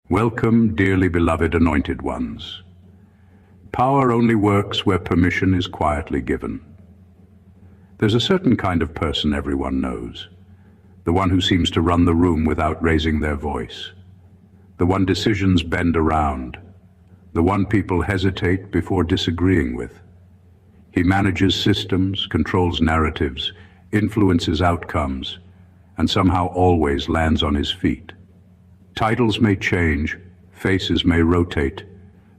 Welcome, dearly beloved anointed ones. Power only works where permission is quietly given. There's a certain kind of person everyone knows, the one who seems to run the room without raising their voice, the one decisions bend around, the one people hesitate before disagreeing with. He manages systems, controls narratives, influences outcomes, and somehow always lands on his feet. Titles may change, faces may rotate,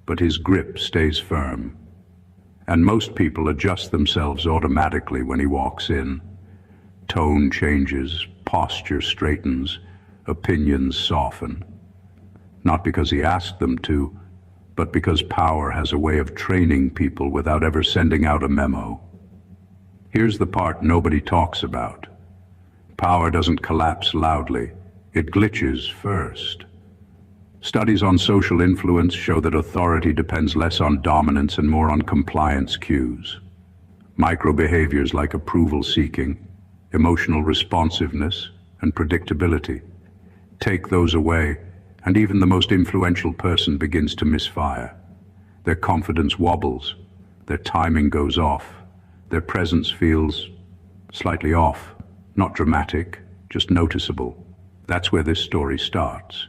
but his grip stays firm. And most people adjust themselves automatically when he walks in. Tone changes, posture straightens, opinions soften. Not because he asked them to, but because power has a way of training people without ever sending out a memo. Here's the part nobody talks about. Power doesn't collapse loudly. It glitches first. Studies on social influence show that authority depends less on dominance and more on compliance cues. Micro-behaviors like approval-seeking, emotional responsiveness, and predictability. Take those away, and even the most influential person begins to misfire. Their confidence wobbles, their timing goes off, their presence feels slightly off, not dramatic, just noticeable. That's where this story starts.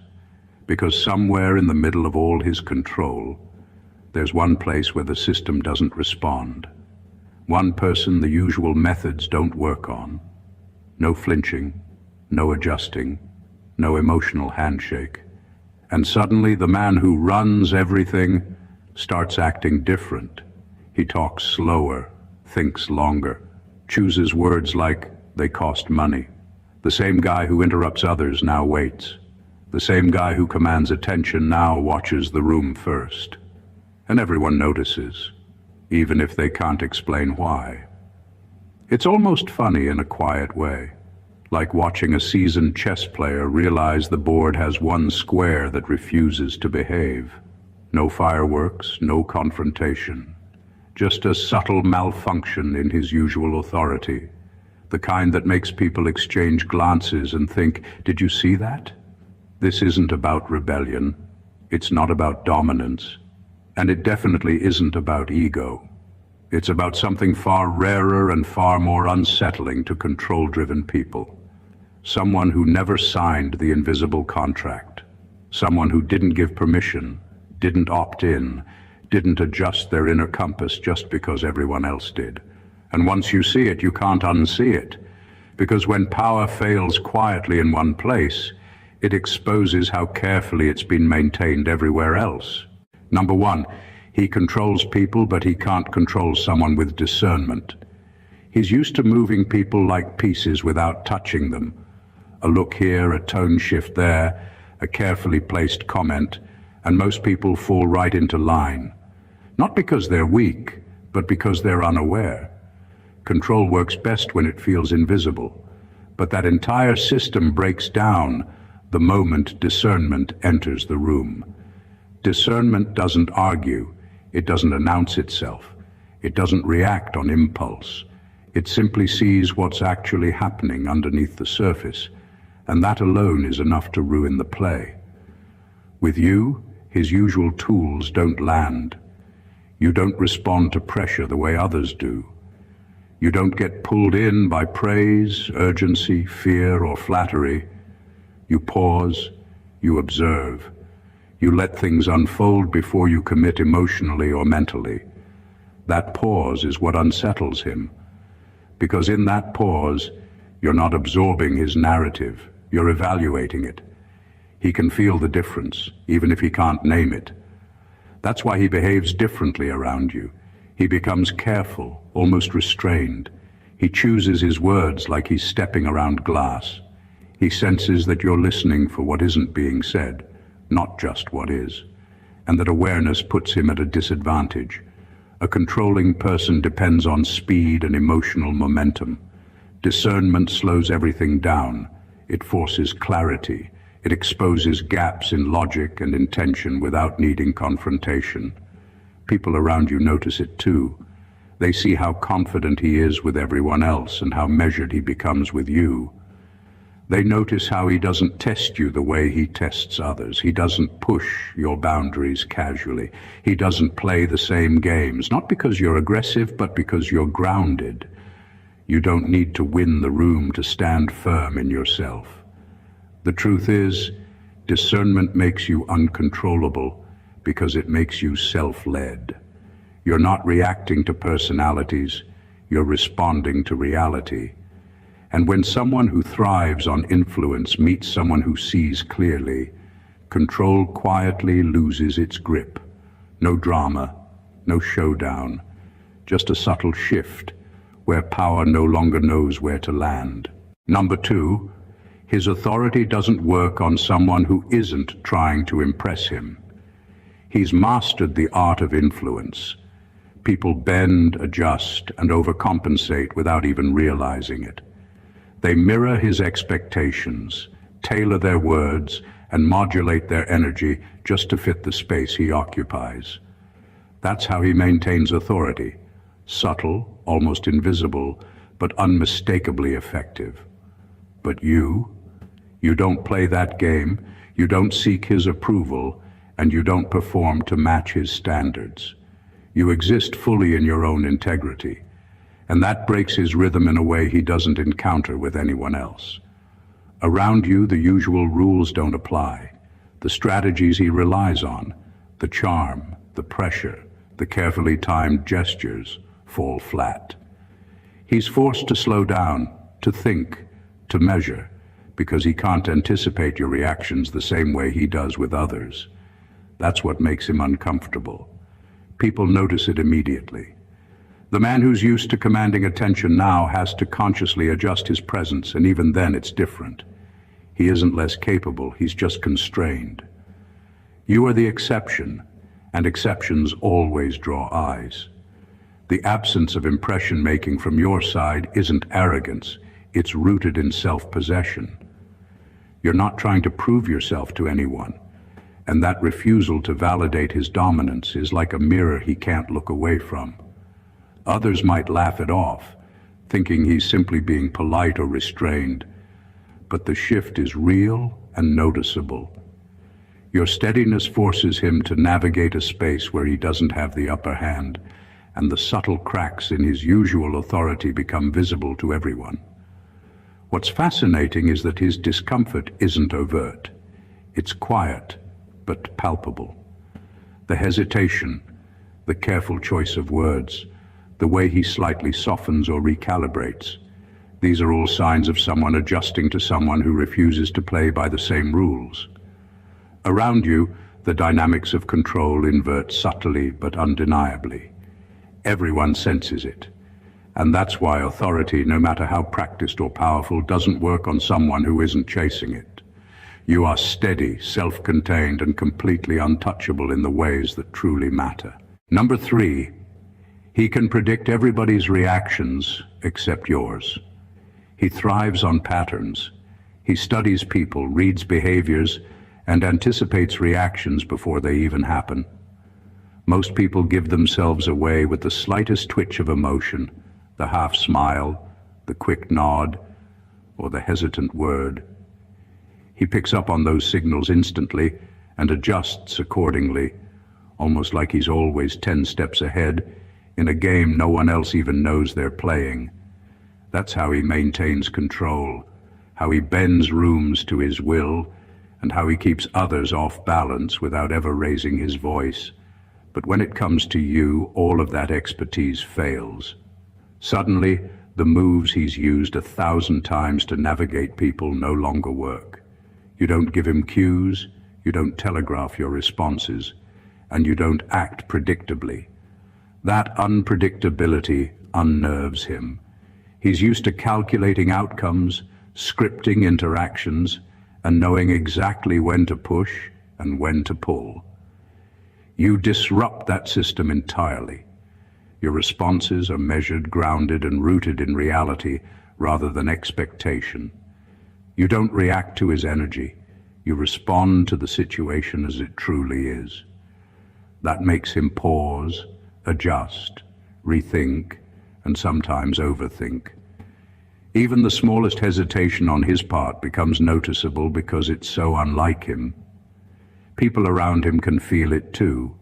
Because somewhere in the middle of all his control, there's one place where the system doesn't respond. One person the usual methods don't work on. No flinching, no adjusting, no emotional handshake. And suddenly the man who runs everything starts acting different. He talks slower, thinks longer, chooses words like they cost money. The same guy who interrupts others now waits. The same guy who commands attention now watches the room first. And everyone notices, even if they can't explain why. It's almost funny in a quiet way, like watching a seasoned chess player realize the board has one square that refuses to behave. No fireworks, no confrontation, just a subtle malfunction in his usual authority. The kind that makes people exchange glances and think, "Did you see that?" This isn't about rebellion. It's not about dominance. And it definitely isn't about ego. It's about something far rarer and far more unsettling to control-driven people. Someone who never signed the invisible contract. Someone who didn't give permission, didn't opt in, didn't adjust their inner compass just because everyone else did. And once you see it, you can't unsee it. Because when power fails quietly in one place, it exposes how carefully it's been maintained everywhere else. Number one, he controls people, but he can't control someone with discernment. He's used to moving people like pieces without touching them. A look here, a tone shift there, a carefully placed comment, and most people fall right into line. Not because they're weak, but because they're unaware. Control works best when it feels invisible, but that entire system breaks down the moment discernment enters the room. Discernment doesn't argue, it doesn't announce itself, it doesn't react on impulse. It simply sees what's actually happening underneath the surface, and that alone is enough to ruin the play. With you, his usual tools don't land. You don't respond to pressure the way others do. You don't get pulled in by praise, urgency, fear, or flattery. You pause, you observe. You let things unfold before you commit emotionally or mentally. That pause is what unsettles him. Because in that pause, you're not absorbing his narrative, you're evaluating it. He can feel the difference, even if he can't name it. That's why he behaves differently around you. He becomes careful, almost restrained. He chooses his words like he's stepping around glass. He senses that you're listening for what isn't being said, not just what is, and that awareness puts him at a disadvantage. A controlling person depends on speed and emotional momentum. Discernment slows everything down. It forces clarity. It exposes gaps in logic and intention without needing confrontation. People around you notice it too. They see how confident he is with everyone else and how measured he becomes with you. They notice how he doesn't test you the way he tests others. He doesn't push your boundaries casually. He doesn't play the same games, not because you're aggressive, but because you're grounded. You don't need to win the room to stand firm in yourself. The truth is, discernment makes you uncontrollable because it makes you self-led. You're not reacting to personalities, you're responding to reality. And when someone who thrives on influence meets someone who sees clearly, control quietly loses its grip. No drama, no showdown, just a subtle shift where power no longer knows where to land. Number 2, his authority doesn't work on someone who isn't trying to impress him. He's mastered the art of influence. People bend, adjust, and overcompensate without even realizing it. They mirror his expectations, tailor their words, and modulate their energy just to fit the space he occupies. That's how he maintains authority. Subtle, almost invisible, but unmistakably effective. But you don't play that game, you don't seek his approval, and you don't perform to match his standards. You exist fully in your own integrity, and that breaks his rhythm in a way he doesn't encounter with anyone else. Around you, the usual rules don't apply. The strategies he relies on, the charm, the pressure, the carefully timed gestures, fall flat. He's forced to slow down, to think, to measure, because he can't anticipate your reactions the same way he does with others. That's what makes him uncomfortable. People notice it immediately. The man who's used to commanding attention now has to consciously adjust his presence, and even then it's different. He isn't less capable, he's just constrained. You are the exception, and exceptions always draw eyes. The absence of impression-making from your side isn't arrogance, it's rooted in self-possession. You're not trying to prove yourself to anyone, and that refusal to validate his dominance is like a mirror he can't look away from. Others might laugh it off, thinking he's simply being polite or restrained, but the shift is real and noticeable. Your steadiness forces him to navigate a space where he doesn't have the upper hand, and the subtle cracks in his usual authority become visible to everyone. What's fascinating is that his discomfort isn't overt. It's quiet, but palpable. The hesitation, the careful choice of words, the way he slightly softens or recalibrates, these are all signs of someone adjusting to someone who refuses to play by the same rules. Around you, the dynamics of control invert subtly but undeniably. Everyone senses it. And that's why authority, no matter how practiced or powerful, doesn't work on someone who isn't chasing it. You are steady, self-contained, and completely untouchable in the ways that truly matter. Number 3, he can predict everybody's reactions except yours. He thrives on patterns. He studies people, reads behaviors, and anticipates reactions before they even happen. Most people give themselves away with the slightest twitch of emotion, the half smile, the quick nod, or the hesitant word. He picks up on those signals instantly and adjusts accordingly, almost like he's always 10 steps ahead in a game no one else even knows they're playing. That's how he maintains control, how he bends rooms to his will, and how he keeps others off balance without ever raising his voice. But when it comes to you, all of that expertise fails. Suddenly, the moves he's used 1,000 times to navigate people no longer work. You don't give him cues, you don't telegraph your responses, and you don't act predictably. That unpredictability unnerves him. He's used to calculating outcomes, scripting interactions, and knowing exactly when to push and when to pull. You disrupt that system entirely. Your responses are measured, grounded, and rooted in reality rather than expectation. You don't react to his energy. You respond to the situation as it truly is. That makes him pause, adjust, rethink, and sometimes overthink. Even the smallest hesitation on his part becomes noticeable because it's so unlike him. People around him can feel it too.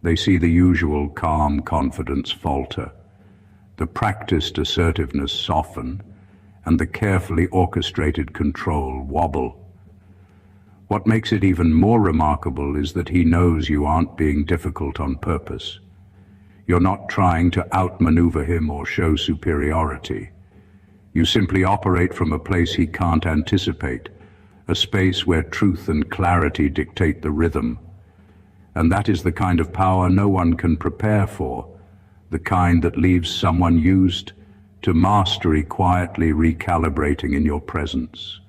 They see the usual calm confidence falter, the practiced assertiveness soften, and the carefully orchestrated control wobble. What makes it even more remarkable is that he knows you aren't being difficult on purpose. You're not trying to outmaneuver him or show superiority. You simply operate from a place he can't anticipate, a space where truth and clarity dictate the rhythm. And that is the kind of power no one can prepare for, the kind that leaves someone used to mastery quietly recalibrating in your presence.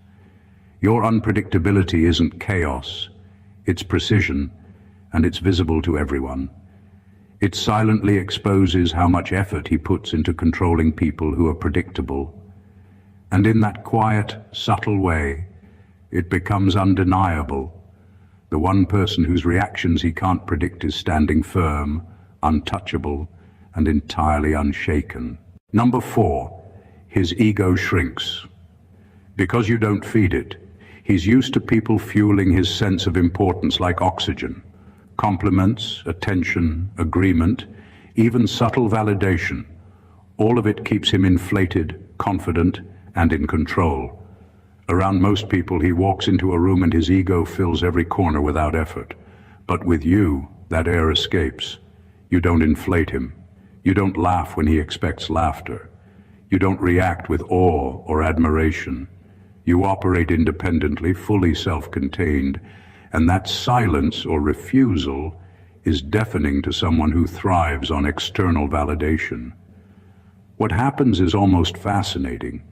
Your unpredictability isn't chaos, it's precision, and it's visible to everyone. It silently exposes how much effort he puts into controlling people who are predictable. And in that quiet, subtle way, it becomes undeniable. The one person whose reactions he can't predict is standing firm, untouchable, and entirely unshaken. Number 4, his ego shrinks. Because you don't feed it, he's used to people fueling his sense of importance like oxygen. Compliments, attention, agreement, even subtle validation. All of it keeps him inflated, confident, and in control. Around most people, he walks into a room and his ego fills every corner without effort. But with you, that air escapes. You don't inflate him. You don't laugh when he expects laughter. You don't react with awe or admiration. You operate independently, fully self-contained, and that silence or refusal is deafening to someone who thrives on external validation. What happens is almost fascinating.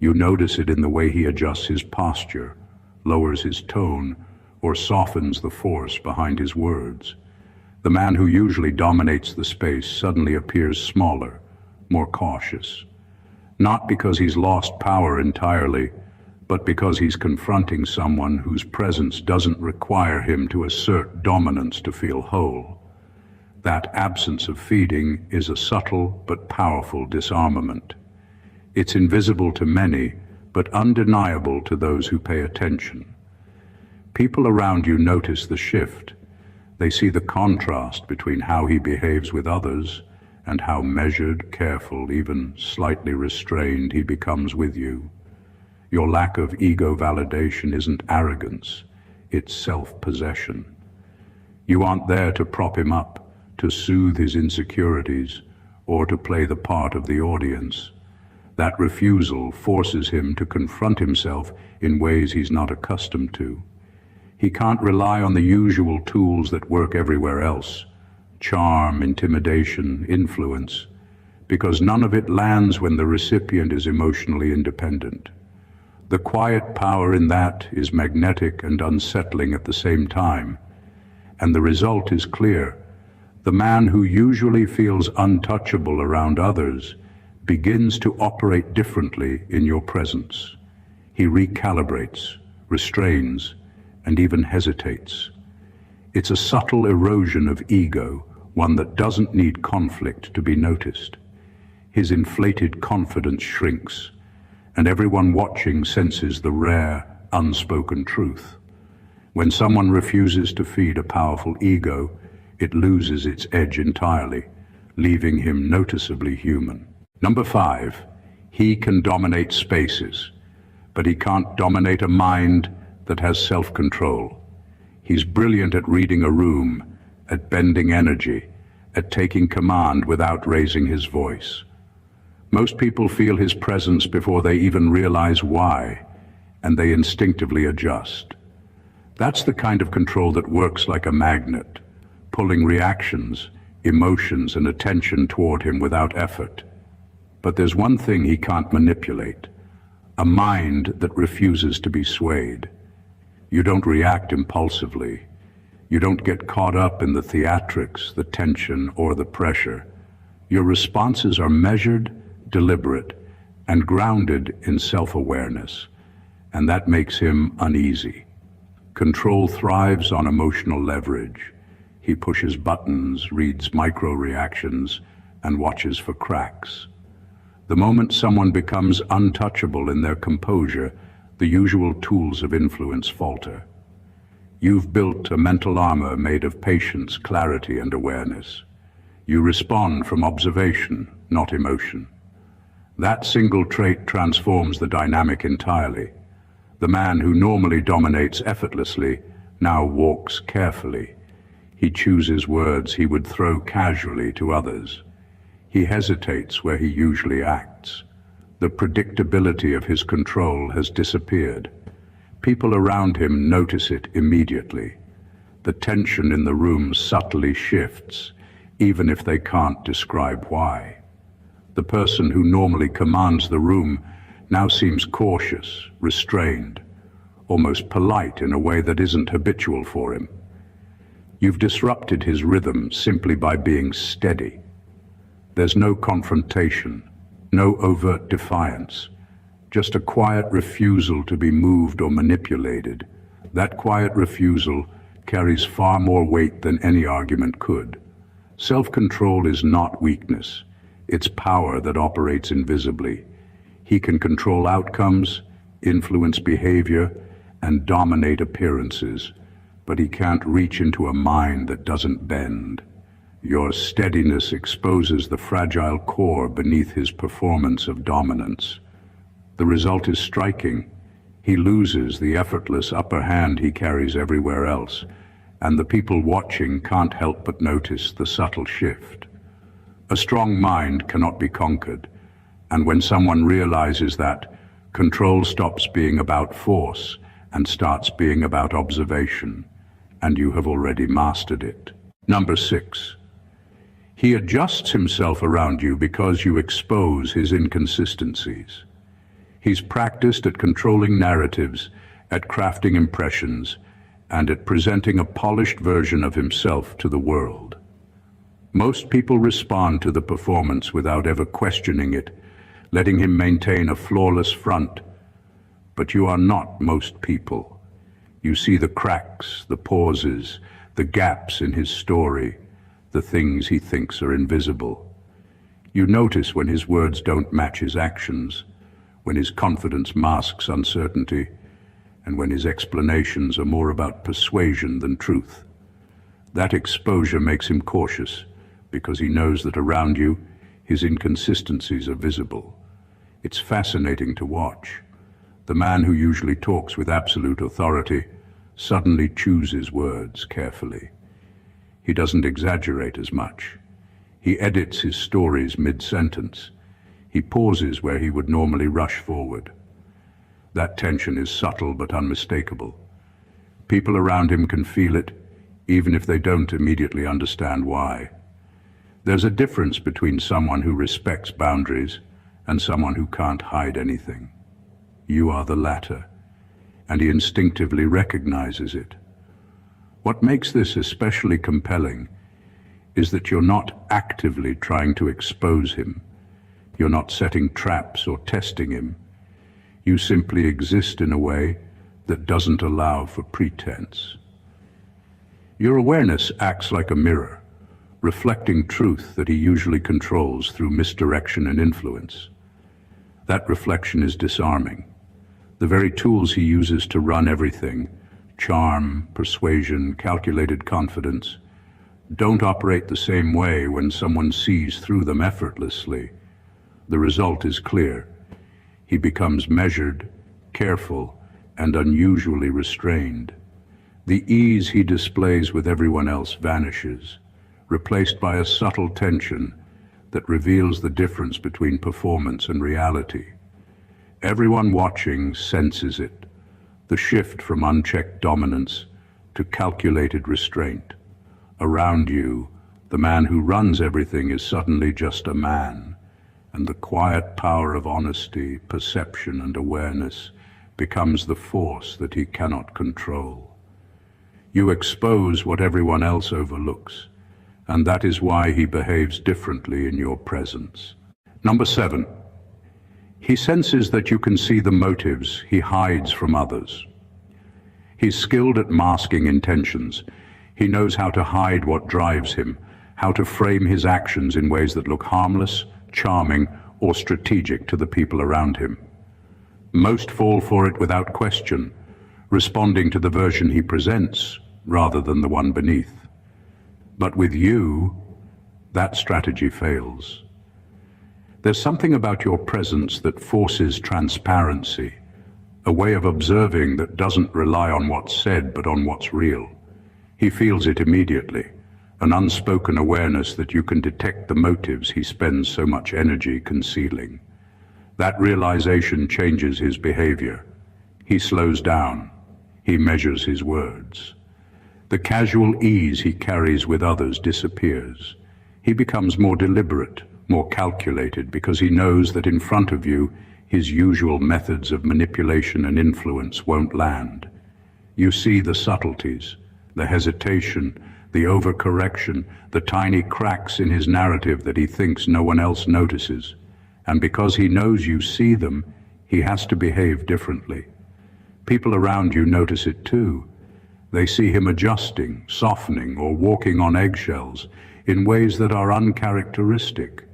You notice it in the way he adjusts his posture, lowers his tone, or softens the force behind his words. The man who usually dominates the space suddenly appears smaller, more cautious. Not because he's lost power entirely, but because he's confronting someone whose presence doesn't require him to assert dominance to feel whole. That absence of feeding is a subtle but powerful disarmament. It's invisible to many, but undeniable to those who pay attention. People around you notice the shift. They see the contrast between how he behaves with others and how measured, careful, even slightly restrained he becomes with you. Your lack of ego validation isn't arrogance, it's self-possession. You aren't there to prop him up, to soothe his insecurities, or to play the part of the audience. That refusal forces him to confront himself in ways he's not accustomed to. He can't rely on the usual tools that work everywhere else, charm, intimidation, influence, because none of it lands when the recipient is emotionally independent. The quiet power in that is magnetic and unsettling at the same time, and the result is clear. The man who usually feels untouchable around others begins to operate differently in your presence. He recalibrates, restrains, and even hesitates. It's a subtle erosion of ego, one that doesn't need conflict to be noticed. His inflated confidence shrinks, and everyone watching senses the rare, unspoken truth. When someone refuses to feed a powerful ego, it loses its edge entirely, leaving him noticeably human. Number 5, he can dominate spaces, but he can't dominate a mind that has self-control. He's brilliant at reading a room, at bending energy, at taking command without raising his voice. Most people feel his presence before they even realize why, and they instinctively adjust. That's the kind of control that works like a magnet, pulling reactions, emotions, and attention toward him without effort. But there's one thing he can't manipulate, a mind that refuses to be swayed. You don't react impulsively. You don't get caught up in the theatrics, the tension, or the pressure. Your responses are measured, deliberate, and grounded in self-awareness, and that makes him uneasy. Control thrives on emotional leverage. He pushes buttons, reads micro-reactions, and watches for cracks. The moment someone becomes untouchable in their composure, the usual tools of influence falter. You've built a mental armor made of patience, clarity, and awareness. You respond from observation, not emotion. That single trait transforms the dynamic entirely. The man who normally dominates effortlessly now walks carefully. He chooses words he would throw casually to others. He hesitates where he usually acts. The predictability of his control has disappeared. People around him notice it immediately. The tension in the room subtly shifts, even if they can't describe why. The person who normally commands the room now seems cautious, restrained, almost polite in a way that isn't habitual for him. You've disrupted his rhythm simply by being steady. There's no confrontation, no overt defiance, just a quiet refusal to be moved or manipulated. That quiet refusal carries far more weight than any argument could. Self-control is not weakness. It's power that operates invisibly. He can control outcomes, influence behavior, and dominate appearances, but he can't reach into a mind that doesn't bend. Your steadiness exposes the fragile core beneath his performance of dominance. The result is striking. He loses the effortless upper hand he carries everywhere else, and the people watching can't help but notice the subtle shift. A strong mind cannot be conquered, and when someone realizes that, control stops being about force and starts being about observation, and you have already mastered it. Number 6. He adjusts himself around you because you expose his inconsistencies. He's practiced at controlling narratives, at crafting impressions, and at presenting a polished version of himself to the world. Most people respond to the performance without ever questioning it, letting him maintain a flawless front. But you are not most people. You see the cracks, the pauses, the gaps in his story, the things he thinks are invisible. You notice when his words don't match his actions, when his confidence masks uncertainty, and when his explanations are more about persuasion than truth. That exposure makes him cautious, because he knows that around you, his inconsistencies are visible. It's fascinating to watch. The man who usually talks with absolute authority suddenly chooses words carefully. He doesn't exaggerate as much. He edits his stories mid-sentence. He pauses where he would normally rush forward. That tension is subtle but unmistakable. People around him can feel it, even if they don't immediately understand why. There's a difference between someone who respects boundaries and someone who can't hide anything. You are the latter, and he instinctively recognizes it. What makes this especially compelling is that you're not actively trying to expose him. You're not setting traps or testing him. You simply exist in a way that doesn't allow for pretense. Your awareness acts like a mirror, reflecting truth that he usually controls through misdirection and influence. That reflection is disarming. The very tools he uses to run everything, charm, persuasion, calculated confidence, don't operate the same way when someone sees through them effortlessly. The result is clear. He becomes measured, careful, and unusually restrained. The ease he displays with everyone else vanishes, replaced by a subtle tension that reveals the difference between performance and reality. Everyone watching senses it, the shift from unchecked dominance to calculated restraint. Around you, the man who runs everything is suddenly just a man, and the quiet power of honesty, perception, and awareness becomes the force that he cannot control. You expose what everyone else overlooks, and that is why he behaves differently in your presence. Number 7. He senses that you can see the motives he hides from others. He's skilled at masking intentions. He knows how to hide what drives him, how to frame his actions in ways that look harmless, charming, or strategic to the people around him. Most fall for it without question, responding to the version he presents rather than the one beneath. But with you, that strategy fails. There's something about your presence that forces transparency, a way of observing that doesn't rely on what's said but on what's real. He feels it immediately, an unspoken awareness that you can detect the motives he spends so much energy concealing. That realization changes his behavior. He slows down. He measures his words. The casual ease he carries with others disappears. He becomes more deliberate, more calculated, because he knows that in front of you, his usual methods of manipulation and influence won't land. You see the subtleties, the hesitation, the overcorrection, the tiny cracks in his narrative that he thinks no one else notices. And because he knows you see them, he has to behave differently. People around you notice it too. They see him adjusting, softening, or walking on eggshells in ways that are uncharacteristic.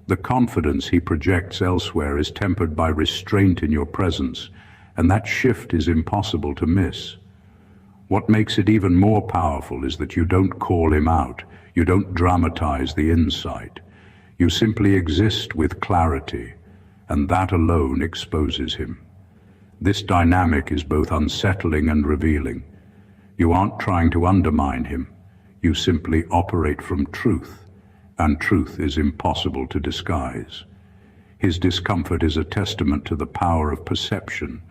The confidence he projects elsewhere is tempered by restraint in your presence, and that shift is impossible to miss. What makes it even more powerful is that you don't call him out, you don't dramatize the insight. You simply exist with clarity, and that alone exposes him. This dynamic is both unsettling and revealing. You aren't trying to undermine him, you simply operate from truth, and truth is impossible to disguise. His discomfort is a testament to the power of perception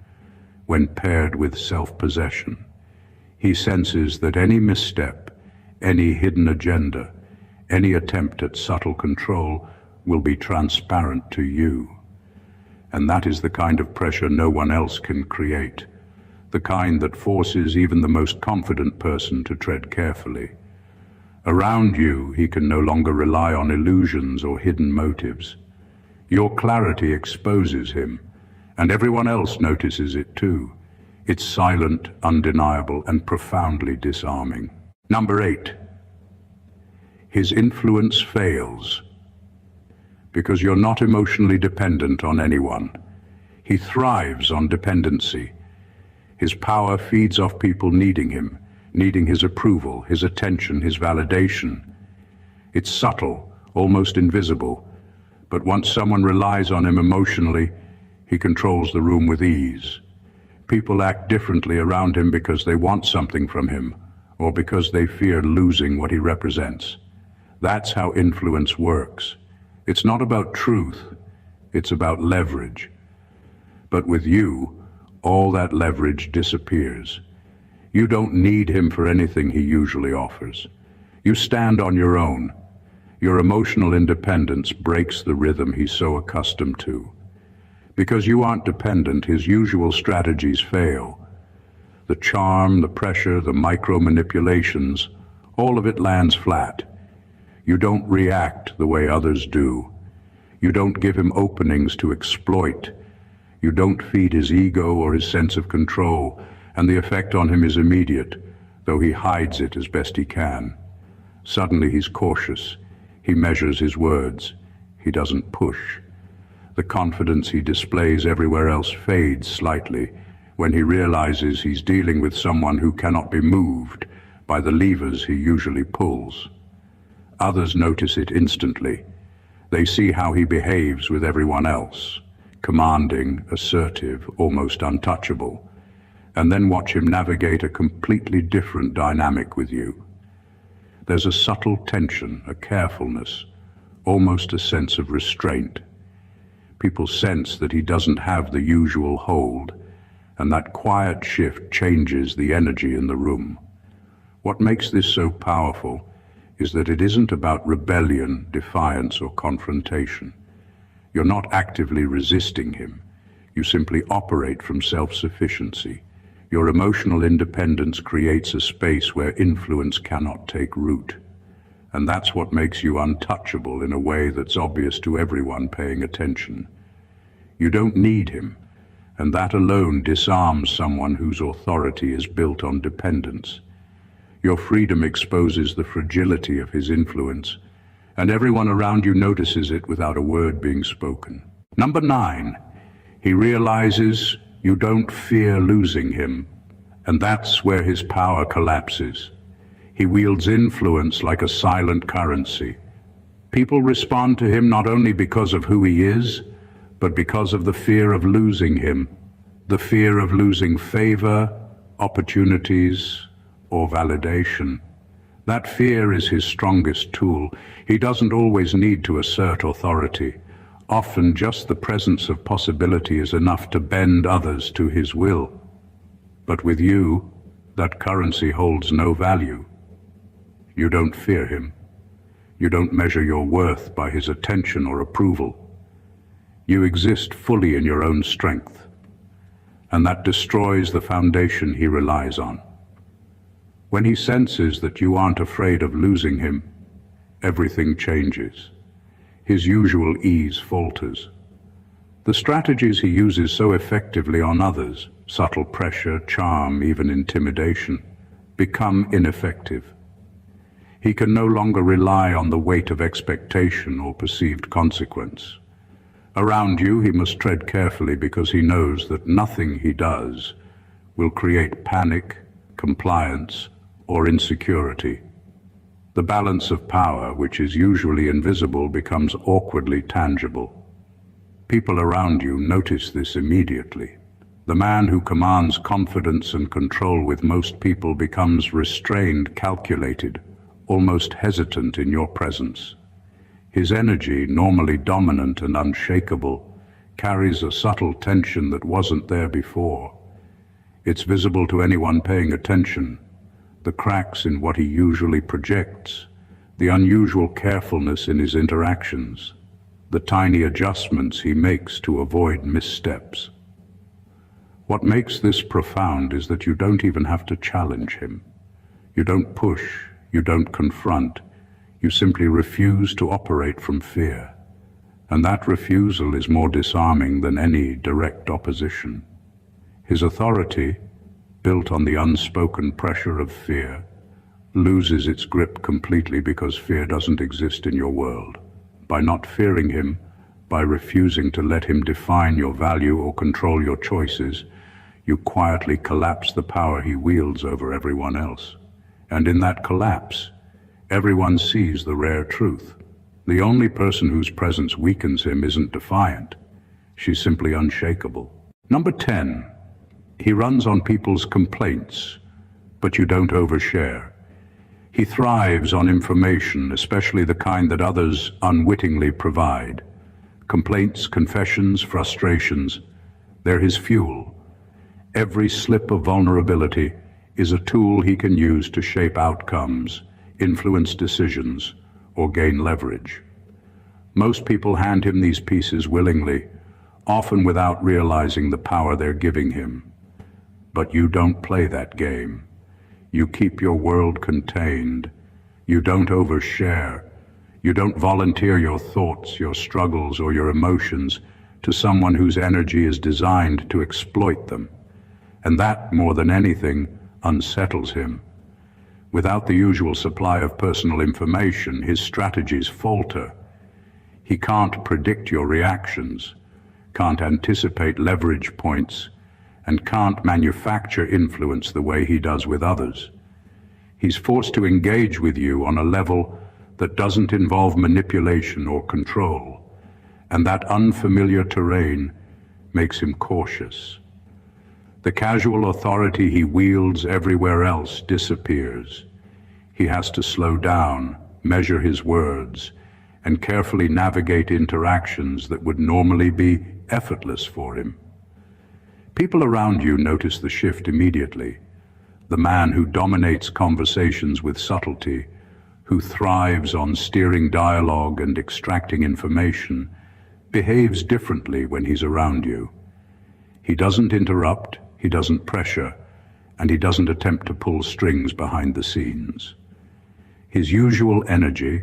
when paired with self-possession. He senses that any misstep, any hidden agenda, any attempt at subtle control will be transparent to you. And that is the kind of pressure no one else can create, the kind that forces even the most confident person to tread carefully. Around you, he can no longer rely on illusions or hidden motives. Your clarity exposes him, and everyone else notices it too. It's silent, undeniable, and profoundly disarming. Number 8. His influence fails. Because you're not emotionally dependent on anyone. He thrives on dependency. His power feeds off people needing him, needing his approval, his attention, his validation. It's subtle, almost invisible, but once someone relies on him emotionally, he controls the room with ease. People act differently around him because they want something from him, or because they fear losing what he represents. That's how influence works. It's not about truth, it's about leverage. But with you, all that leverage disappears. You don't need him for anything he usually offers. You stand on your own. Your emotional independence breaks the rhythm he's so accustomed to. Because you aren't dependent, his usual strategies fail. The charm, the pressure, the micro-manipulations, all of it lands flat. You don't react the way others do. You don't give him openings to exploit. You don't feed his ego or his sense of control, and the effect on him is immediate, though he hides it as best he can. Suddenly he's cautious. He measures his words. He doesn't push. The confidence he displays everywhere else fades slightly when he realizes he's dealing with someone who cannot be moved by the levers he usually pulls. Others notice it instantly. They see how he behaves with everyone else, commanding, assertive, almost untouchable, and then watch him navigate a completely different dynamic with you. There's a subtle tension, a carefulness, almost a sense of restraint. People sense that he doesn't have the usual hold, and that quiet shift changes the energy in the room. What makes this so powerful is that it isn't about rebellion, defiance, or confrontation. You're not actively resisting him. You simply operate from self-sufficiency. Your emotional independence creates a space where influence cannot take root. And that's what makes you untouchable in a way that's obvious to everyone paying attention. You don't need him, and that alone disarms someone whose authority is built on dependence. Your freedom exposes the fragility of his influence, and everyone around you notices it without a word being spoken. Number 9, he realizes you don't fear losing him, and that's where his power collapses. He wields influence like a silent currency. People respond to him not only because of who he is, but because of the fear of losing him, the fear of losing favor, opportunities, or validation. That fear is his strongest tool. He doesn't always need to assert authority. Often just the presence of possibility is enough to bend others to his will. But with you, that currency holds no value. You don't fear him. You don't measure your worth by his attention or approval. You exist fully in your own strength, and that destroys the foundation he relies on. When he senses that you aren't afraid of losing him, everything changes. His usual ease falters. The strategies he uses so effectively on others, subtle pressure, charm, even intimidation, become ineffective. He can no longer rely on the weight of expectation or perceived consequence. Around you, he must tread carefully because he knows that nothing he does will create panic, compliance, or insecurity. The balance of power, which is usually invisible, becomes awkwardly tangible. People around you notice this immediately. The man who commands confidence and control with most people becomes restrained, calculated, almost hesitant in your presence. His energy, normally dominant and unshakable, carries a subtle tension that wasn't there before. It's visible to anyone paying attention. The cracks in what he usually projects, the unusual carefulness in his interactions, the tiny adjustments he makes to avoid missteps. What makes this profound is that you don't even have to challenge him. You don't push, you don't confront, you simply refuse to operate from fear. And that refusal is more disarming than any direct opposition. His authority, built on the unspoken pressure of fear, loses its grip completely because fear doesn't exist in your world. By not fearing him, by refusing to let him define your value or control your choices, you quietly collapse the power he wields over everyone else. And in that collapse, everyone sees the rare truth. The only person whose presence weakens him isn't defiant. She's simply unshakable. Number 10. He runs on people's complaints, but you don't overshare. He thrives on information, especially the kind that others unwittingly provide. Complaints, confessions, frustrations, they're his fuel. Every slip of vulnerability is a tool he can use to shape outcomes, influence decisions, or gain leverage. Most people hand him these pieces willingly, often without realizing the power they're giving him. But you don't play that game. You keep your world contained. You don't overshare. You don't volunteer your thoughts, your struggles, or your emotions to someone whose energy is designed to exploit them. And that, more than anything, unsettles him. Without the usual supply of personal information, his strategies falter. He can't predict your reactions, can't anticipate leverage points, and can't manufacture influence the way he does with others. He's forced to engage with you on a level that doesn't involve manipulation or control, and that unfamiliar terrain makes him cautious. The casual authority he wields everywhere else disappears. He has to slow down, measure his words, and carefully navigate interactions that would normally be effortless for him. People around you notice the shift immediately. The man who dominates conversations with subtlety, who thrives on steering dialogue and extracting information, behaves differently when he's around you. He doesn't interrupt, he doesn't pressure, and he doesn't attempt to pull strings behind the scenes. His usual energy,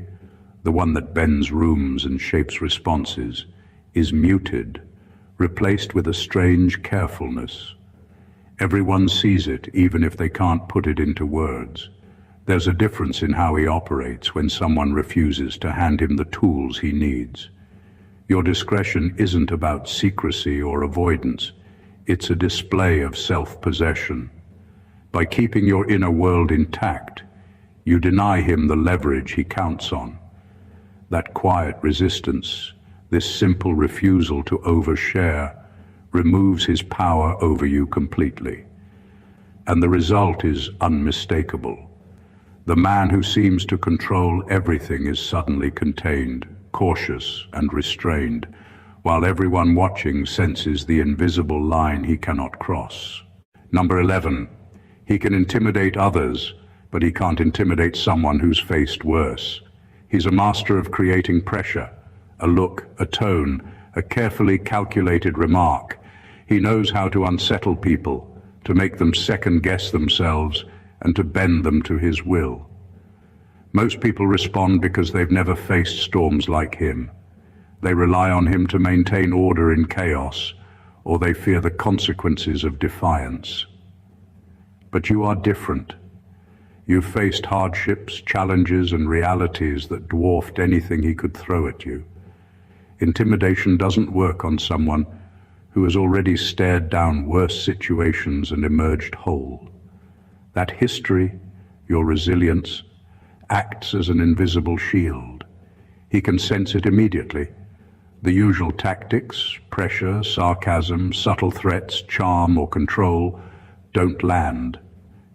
the one that bends rooms and shapes responses, is muted, replaced with a strange carefulness. Everyone sees it, even if they can't put it into words. There's a difference in how he operates when someone refuses to hand him the tools he needs. Your discretion isn't about secrecy or avoidance. It's a display of self-possession. By keeping your inner world intact, you deny him the leverage he counts on. That quiet resistance, this simple refusal to overshare, removes his power over you completely. And the result is unmistakable. The man who seems to control everything is suddenly contained, cautious and restrained, while everyone watching senses the invisible line he cannot cross. Number 11. He can intimidate others, but he can't intimidate someone who's faced worse. He's a master of creating pressure, a look, a tone, a carefully calculated remark. He knows how to unsettle people, to make them second-guess themselves, and to bend them to his will. Most people respond because they've never faced storms like him. They rely on him to maintain order in chaos, or they fear the consequences of defiance. But you are different. You've faced hardships, challenges, and realities that dwarfed anything he could throw at you. Intimidation doesn't work on someone who has already stared down worse situations and emerged whole. That history, your resilience, acts as an invisible shield. He can sense it immediately. The usual tactics, pressure, sarcasm, subtle threats, charm, or control don't land.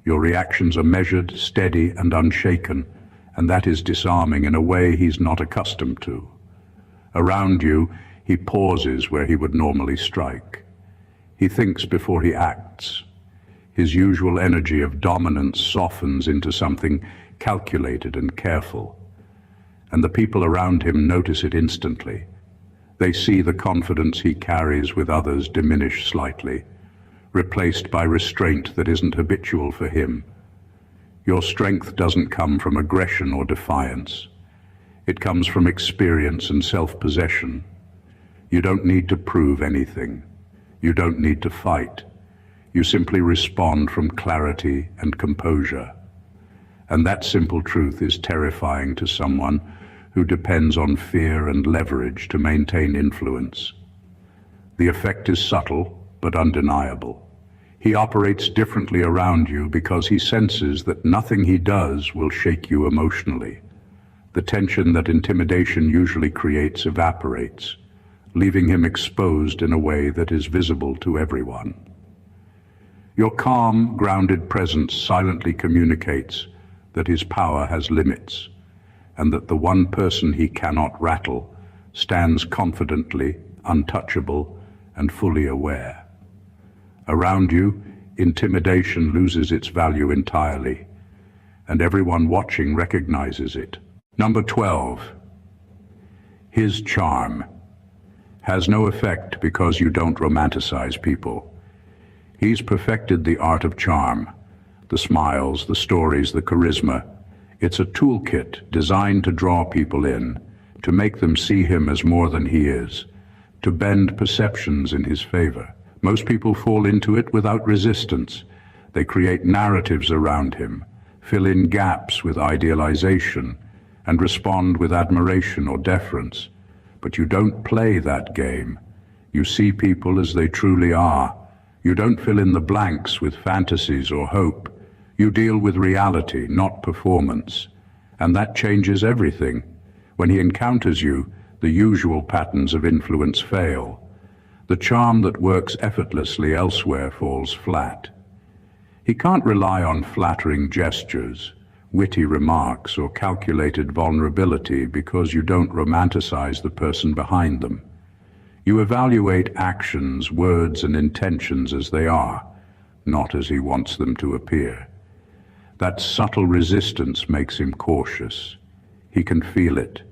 Your reactions are measured, steady, and unshaken, and that is disarming in a way he's not accustomed to. Around you, he pauses where he would normally strike. He thinks before he acts. His usual energy of dominance softens into something calculated and careful, and the people around him notice it instantly. They see the confidence he carries with others diminish slightly, replaced by restraint that isn't habitual for him. Your strength doesn't come from aggression or defiance. It comes from experience and self-possession. You don't need to prove anything. You don't need to fight. You simply respond from clarity and composure. And that simple truth is terrifying to someone who depends on fear and leverage to maintain influence. The effect is subtle but undeniable. He operates differently around you because he senses that nothing he does will shake you emotionally. The tension that intimidation usually creates evaporates, leaving him exposed in a way that is visible to everyone. Your calm, grounded presence silently communicates that his power has limits, and that the one person he cannot rattle stands confidently, untouchable, and fully aware. Around you, intimidation loses its value entirely, and everyone watching recognizes it. Number 12. His charm has no effect because you don't romanticize people. He's perfected the art of charm, the smiles, the stories, the charisma. It's a toolkit designed to draw people in, to make them see him as more than he is, to bend perceptions in his favor. Most people fall into it without resistance. They create narratives around him, fill in gaps with idealization, and respond with admiration or deference. But you don't play that game. You see people as they truly are. You don't fill in the blanks with fantasies or hope. You deal with reality, not performance. And that changes everything. When he encounters you, the usual patterns of influence fail. The charm that works effortlessly elsewhere falls flat. He can't rely on flattering gestures, witty remarks, or calculated vulnerability because you don't romanticize the person behind them. You evaluate actions, words, and intentions as they are, not as he wants them to appear. That subtle resistance makes him cautious. He can feel it,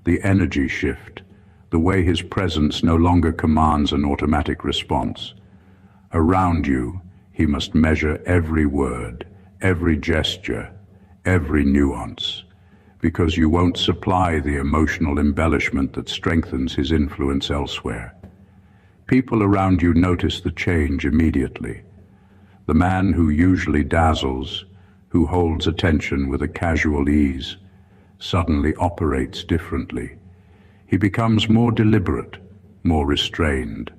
the energy shift, the way his presence no longer commands an automatic response. Around you, he must measure every word, every gesture, every nuance, because you won't supply the emotional embellishment that strengthens his influence elsewhere. People around you notice the change immediately. The man who usually dazzles who holds attention with a casual ease, suddenly operates differently. He becomes more deliberate, more restrained,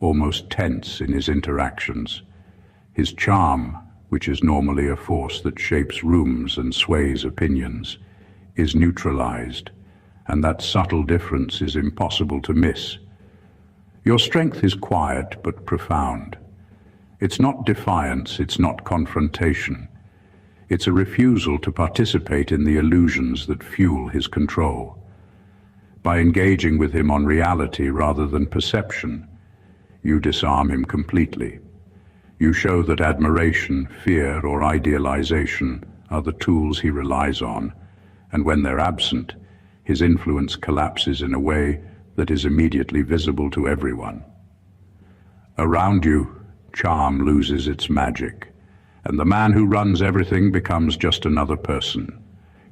almost tense in his interactions. His charm, which is normally a force that shapes rooms and sways opinions, is neutralized, and that subtle difference is impossible to miss. Your strength is quiet but profound. It's not defiance, it's not confrontation. It's a refusal to participate in the illusions that fuel his control. By engaging with him on reality rather than perception, you disarm him completely. You show that admiration, fear, or idealization are the tools he relies on, and when they're absent, his influence collapses in a way that is immediately visible to everyone. Around you, charm loses its magic, and the man who runs everything becomes just another person,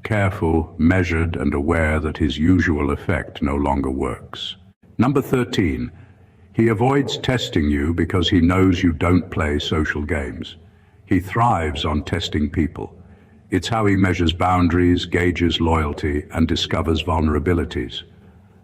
careful, measured, and aware that his usual effect no longer works. Number 13. He avoids testing you because he knows you don't play social games. He thrives on testing people. It's how he measures boundaries, gauges loyalty, and discovers vulnerabilities.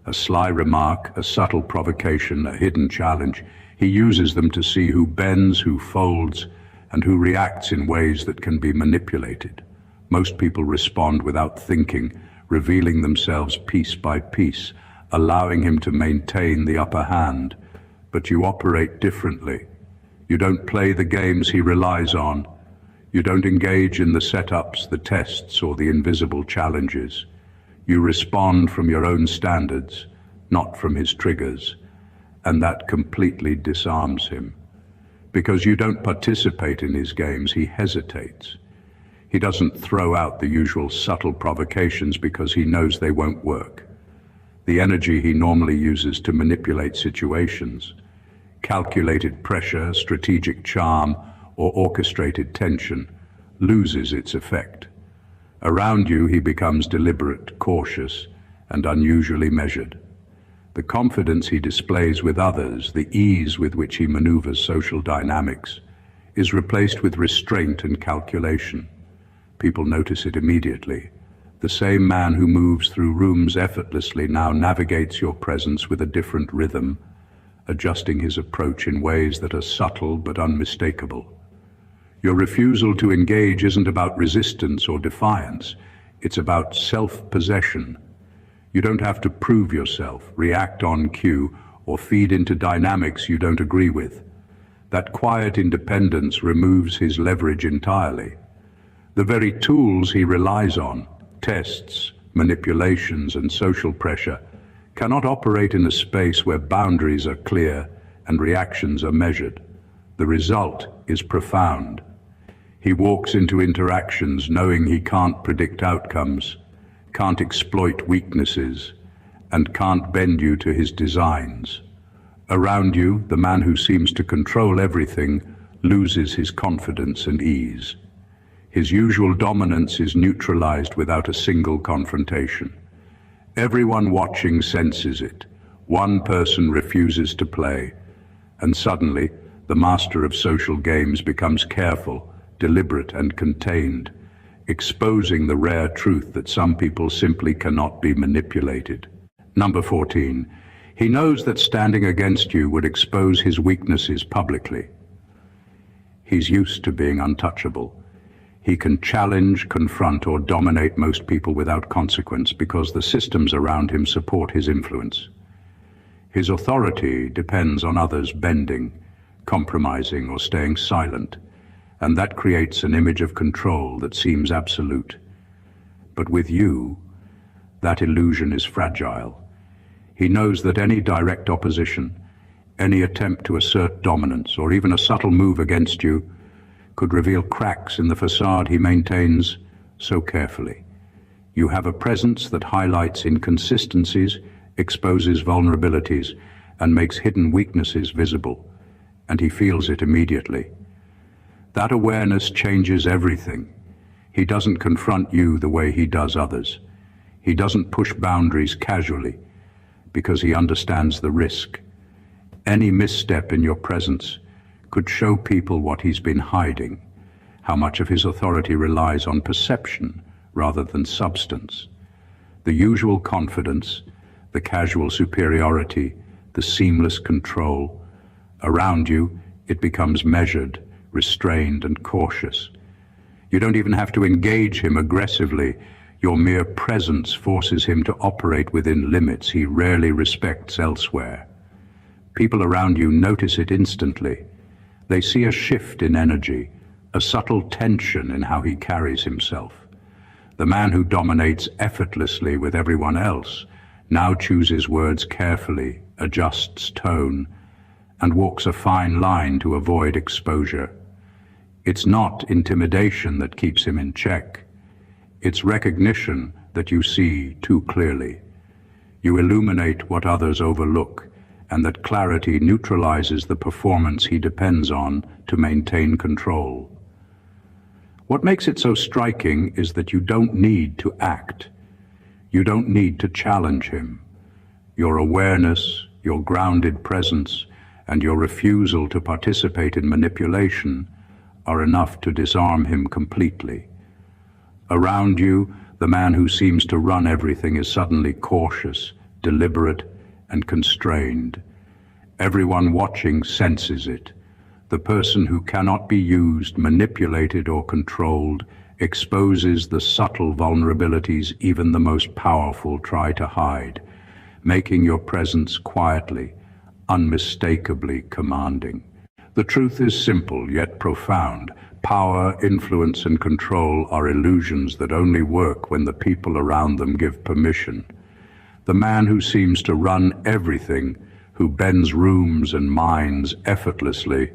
A sly remark, a subtle provocation, a hidden challenge, he uses them to see who bends, who folds, and who reacts in ways that can be manipulated. Most people respond without thinking, revealing themselves piece by piece, allowing him to maintain the upper hand. But you operate differently. You don't play the games he relies on. You don't engage in the setups, the tests, or the invisible challenges. You respond from your own standards, not from his triggers, and that completely disarms him. Because you don't participate in his games, he hesitates. He doesn't throw out the usual subtle provocations because he knows they won't work. The energy he normally uses to manipulate situations, calculated pressure, strategic charm, or orchestrated tension, loses its effect. Around you, he becomes deliberate, cautious, and unusually measured. The confidence he displays with others, the ease with which he maneuvers social dynamics, is replaced with restraint and calculation. People notice it immediately. The same man who moves through rooms effortlessly now navigates your presence with a different rhythm, adjusting his approach in ways that are subtle but unmistakable. Your refusal to engage isn't about resistance or defiance. It's about self-possession. You don't have to prove yourself, react on cue, or feed into dynamics you don't agree with. That quiet independence removes his leverage entirely. The very tools he relies on, tests, manipulations, and social pressure, cannot operate in a space where boundaries are clear and reactions are measured. The result is profound. He walks into interactions knowing he can't predict outcomes, can't exploit weaknesses, and can't bend you to his designs. Around you, the man who seems to control everything loses his confidence and ease. His usual dominance is neutralized without a single confrontation. Everyone watching senses it. One person refuses to play, and suddenly the master of social games becomes careful, deliberate, and contained, exposing the rare truth that some people simply cannot be manipulated. Number 14. He knows that standing against you would expose his weaknesses publicly. He's used to being untouchable. He can challenge, confront, or dominate most people without consequence because the systems around him support his influence. His authority depends on others bending, compromising, or staying silent, and that creates an image of control that seems absolute. But with you, that illusion is fragile. He knows that any direct opposition, any attempt to assert dominance, or even a subtle move against you could reveal cracks in the facade he maintains so carefully. You have a presence that highlights inconsistencies, exposes vulnerabilities, and makes hidden weaknesses visible, and he feels it immediately. That awareness changes everything. He doesn't confront you the way he does others. He doesn't push boundaries casually, because he understands the risk. Any misstep in your presence could show people what he's been hiding, how much of his authority relies on perception rather than substance. The usual confidence, the casual superiority, the seamless control. Around you, it becomes measured, restrained, and cautious. You don't even have to engage him aggressively. Your mere presence forces him to operate within limits he rarely respects elsewhere. People around you notice it instantly. They see a shift in energy, a subtle tension in how he carries himself. The man who dominates effortlessly with everyone else now chooses words carefully, adjusts tone, and walks a fine line to avoid exposure. It's not intimidation that keeps him in check. It's recognition that you see too clearly. You illuminate what others overlook, and that clarity neutralizes the performance he depends on to maintain control. What makes it so striking is that you don't need to act. You don't need to challenge him. Your awareness, your grounded presence, and your refusal to participate in manipulation are enough to disarm him completely. Around you, the man who seems to run everything is suddenly cautious, deliberate, and constrained. Everyone watching senses it. The person who cannot be used, manipulated, or controlled exposes the subtle vulnerabilities even the most powerful try to hide, making your presence quietly, unmistakably commanding. The truth is simple yet profound. Power, influence, and control are illusions that only work when the people around them give permission. The man who seems to run everything, who bends rooms and minds effortlessly,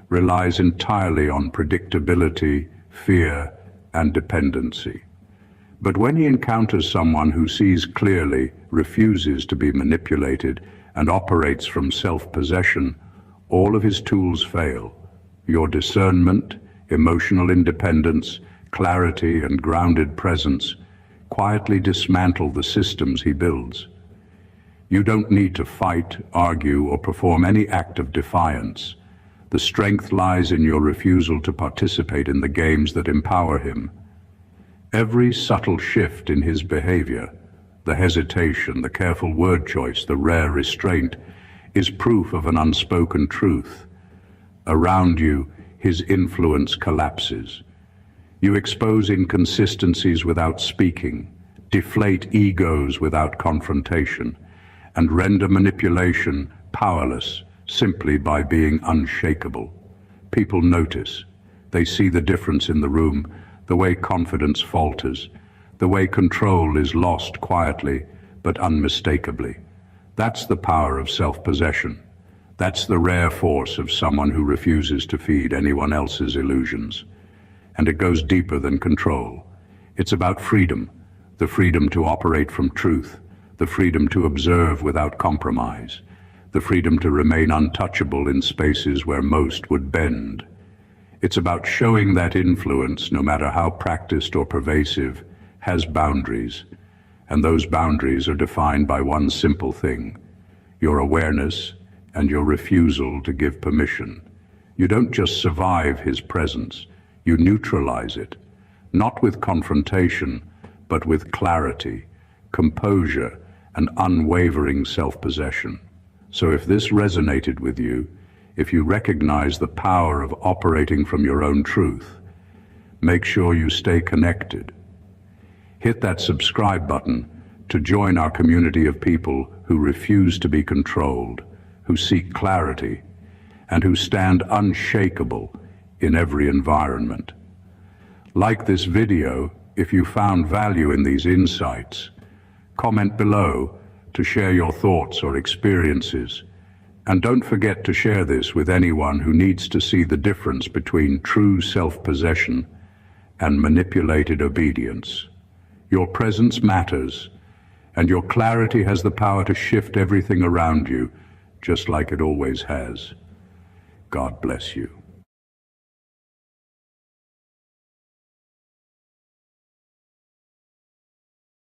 relies entirely on predictability, fear, and dependency. But when he encounters someone who sees clearly, refuses to be manipulated, and operates from self-possession, all of his tools fail. Your discernment, emotional independence, clarity, and grounded presence quietly dismantle the systems he builds. You don't need to fight, argue, or perform any act of defiance. The strength lies in your refusal to participate in the games that empower him. Every subtle shift in his behavior, the hesitation, the careful word choice, the rare restraint, is proof of an unspoken truth. Around you, his influence collapses. You expose inconsistencies without speaking, deflate egos without confrontation, and render manipulation powerless simply by being unshakable. People notice. They see the difference in the room, the way confidence falters, the way control is lost quietly but unmistakably. That's the power of self-possession. That's the rare force of someone who refuses to feed anyone else's illusions. And it goes deeper than control. It's about freedom, the freedom to operate from truth, the freedom to observe without compromise, the freedom to remain untouchable in spaces where most would bend. It's about showing that influence, no matter how practiced or pervasive, has boundaries, and those boundaries are defined by one simple thing: your awareness and your refusal to give permission. You don't just survive his presence, you neutralize it, not with confrontation, but with clarity, composure, and unwavering self-possession. So if this resonated with you, if you recognize the power of operating from your own truth, make sure you stay connected. Hit that subscribe button to join our community of people who refuse to be controlled, who seek clarity, and who stand unshakable in every environment. Like this video if you found value in these insights. Comment below to share your thoughts or experiences. And don't forget to share this with anyone who needs to see the difference between true self-possession and manipulated obedience. Your presence matters, and your clarity has the power to shift everything around you, just like it always has. God bless you.